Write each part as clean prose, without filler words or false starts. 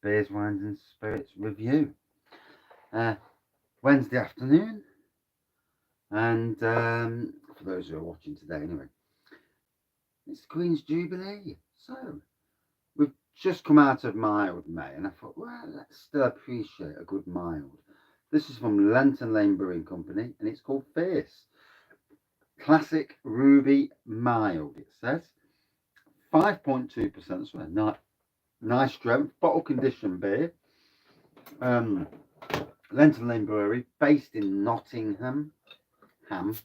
Beers, Wines and Spirits review. Wednesday afternoon, and for those who are watching today anyway, it's the Queen's Jubilee. So, we've just come out of mild May, and I thought, well, let's still appreciate a good mild. This is from Lenton Lane Brewing Company, and it's called Fierce. Classic Ruby Mild, it says. 5.2%, so nice strength, bottle conditioned beer. Lenton Lane Brewery, based in Nottingham, and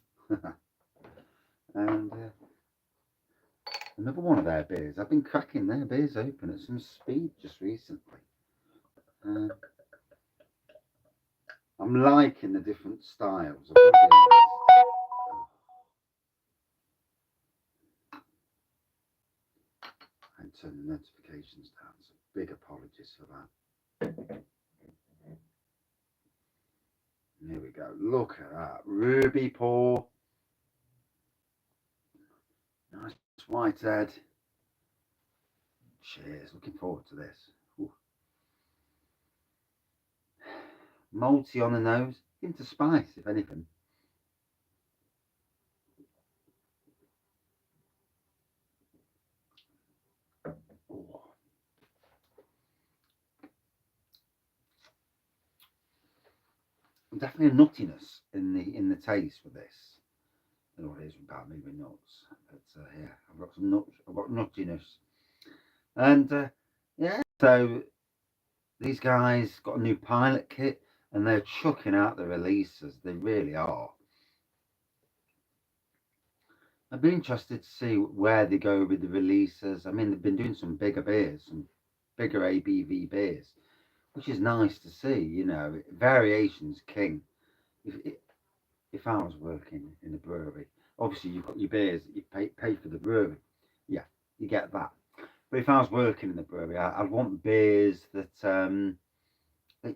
another one of their beers. I've been cracking their beers open at some speed just recently. Uh, I'm liking the different styles. And turn the notifications down, so big apologies for that. Here we go. Look at that. Ruby pour. Nice white head. Cheers. Looking forward to this. Ooh. Malty on the nose. Into spice, if anything. Ooh. Definitely a nuttiness in the taste for this. I don't know what it is about me with nuts, but yeah, I've got some nuts. I've got nuttiness, and yeah. So these guys got a new pilot kit, and they're chucking out the releases. They really are. I'd be interested to see where they go with the releases. I mean, they've been doing some bigger beers, some bigger ABV beers, which is nice to see. You know, variation's king. If if I was working in a brewery, obviously you've got your beers that you pay for the brewery. Yeah, you get that. But if I was working in the brewery, I'd want beers that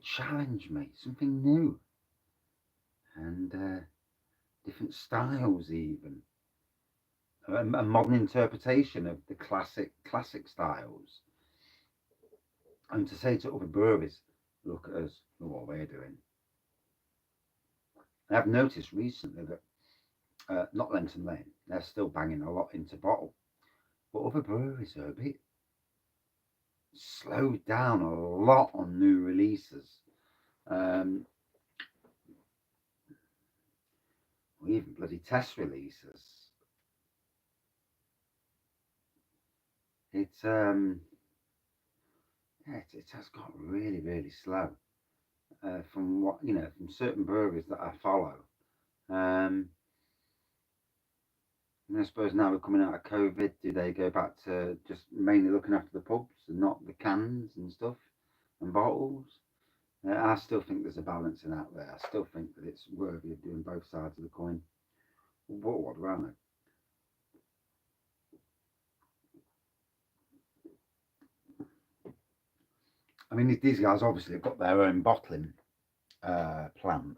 challenge me, something new, and different styles even. A modern interpretation of the classic styles, and to say to other breweries, look at us, look what we're doing. I've noticed recently that not Lenton Lane, they're still banging a lot into bottle, but other breweries are a bit slowed down a lot on new releases. Um, or even bloody test releases. It's yeah, it has got really slow. From what from certain breweries that I follow. Um, and I suppose now we're coming out of COVID, do they go back to just mainly looking after the pubs and not the cans and stuff and bottles? I still think there's a balancing out there. I still think that it's worthy of doing both sides of the coin. What do I know? I mean, these guys obviously have got their own bottling plant.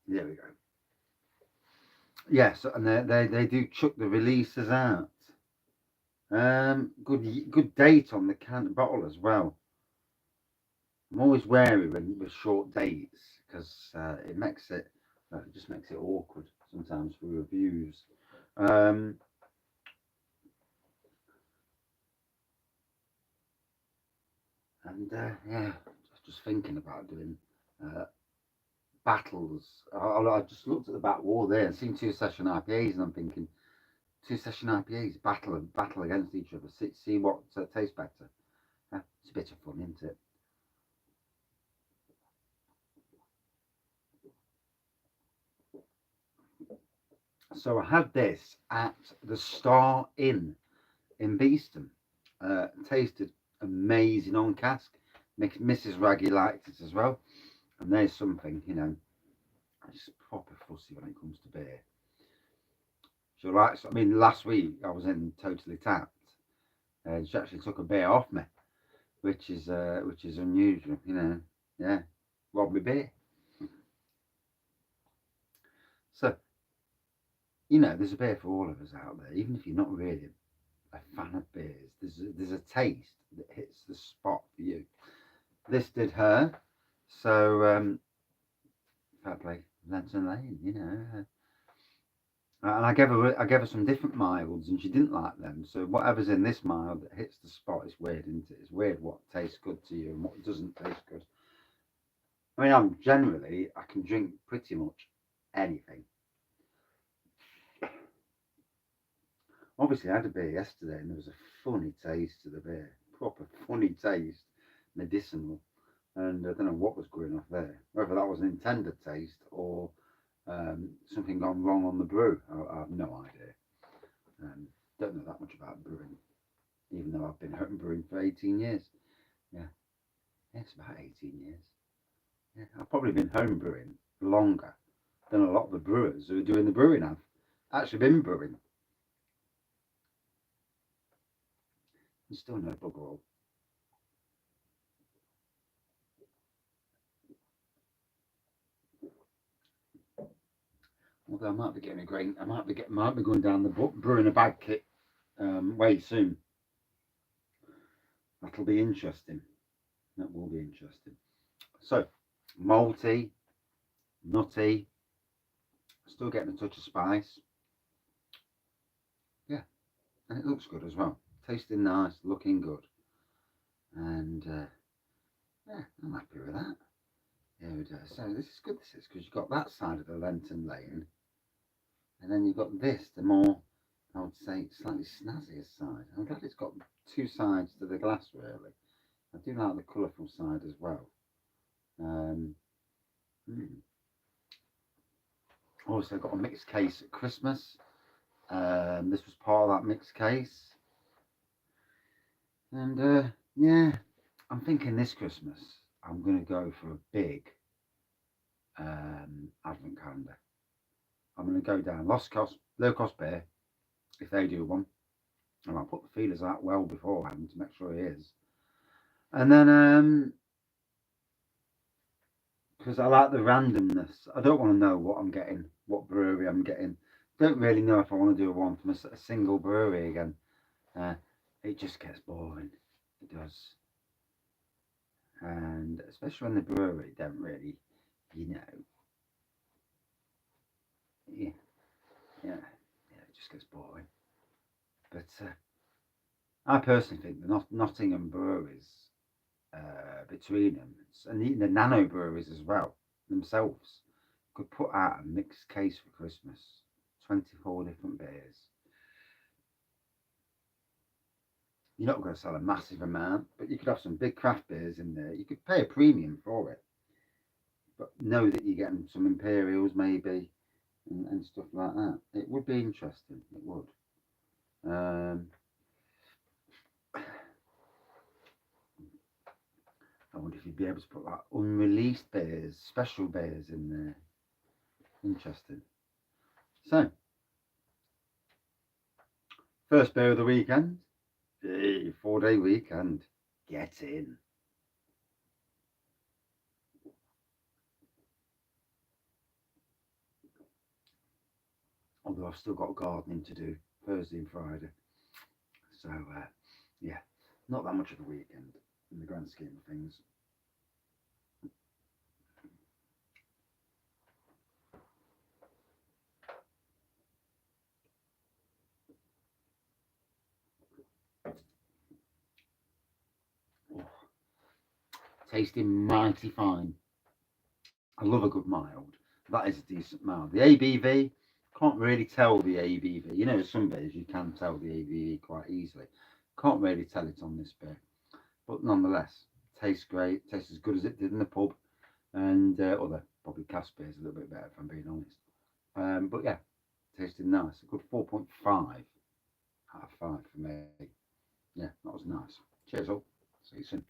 There we go. Yes, and they do chuck the releases out. Good date on the can bottle as well. I'm always wary with short dates because it just makes it awkward sometimes for reviews. Um, and yeah, just thinking about doing uh, battles. I just looked at the back wall there and seen two session IPAs, and I'm thinking two session IPAs battle against each other. See what tastes better. It's a bit of fun, isn't it? So I had this at the Star Inn in Beeston. Tasted amazing on cask. Mrs. Wraggy liked it as well. And there's something, I'm just proper fussy when it comes to beer. She likes. I mean, last week I was in Totally Tapped, and she actually took a beer off me, which is unusual. Yeah, rob me beer. So there's a beer for all of us out there, even if you're not really a fan of beers. There's a taste that hits the spot for you. This did her. So fair play, Lenton Lane, you know. And I gave her some different milds, and she didn't like them. So whatever's in this mild that hits the spot is weird, isn't it? It's weird what tastes good to you and what doesn't taste good. I mean, I can drink pretty much anything. Obviously, I had a beer yesterday, and there was a funny taste to the beer, proper funny taste, medicinal. And I don't know what was going off there, whether that was an intended taste or something gone wrong on the brew. I have no idea. Don't know that much about brewing, even though I've been home brewing for 18 years. Yeah, yeah, it's about 18 years. Yeah, I've probably been home brewing longer than a lot of the brewers who are doing the brewing have actually been brewing. And still no bugger all. Although I might be getting a grain, might be going down the brewing a bag kit way soon. That'll be interesting. That will be interesting. So, malty, nutty, still getting a touch of spice. Yeah, and it looks good as well. Tasting nice, looking good. And yeah, I'm happy with that. Here we go. So this is good, this is, because you've got that side of the Lenton Lane. And then you've got this, the more, I would say, slightly snazzier side. I'm glad it's got two sides to the glass, really. I do like the colourful side as well. Um, Also got a mixed case at Christmas. This was part of that mixed case. And yeah, I'm thinking this Christmas I'm going to go for a big advent calendar. I'm going to go down low cost beer, if they do one. And I'll put the feelers out well beforehand to make sure he is. And then, because I like the randomness, I don't want to know what I'm getting, what brewery I'm getting. Don't really know if I want to do one from a single brewery again. It just gets boring. It does. And especially when the brewery don't really, you know, yeah, yeah, yeah, it just gets boring. But I personally think the Nottingham breweries, between them, and even the nano breweries as well, themselves, could put out a mixed case for Christmas. 24 different beers. You're not going to sell a massive amount, but you could have some big craft beers in there. You could pay a premium for it, but know that you're getting some Imperials maybe and stuff like that. It would be interesting. It would. Um, I wonder if you'd be able to put like unreleased beers, special beers in there. Interesting. So, first beer of the weekend. Hey, 4-day weekend. Get in. Although I've still got gardening to do Thursday and Friday. So, yeah, not that much of a weekend in the grand scheme of things. Oh, tasting mighty fine. I love a good mild. That is a decent mild. The ABV, can't really tell the ABV. You know, some beers you can tell the ABV quite easily. Can't really tell it on this beer. But nonetheless, tastes great. Tastes as good as it did in the pub. And other probably cask beers a little bit better, if I'm being honest. But yeah, tasted nice. A good 4.5 out of 5 for me. Yeah, that was nice. Cheers all. See you soon.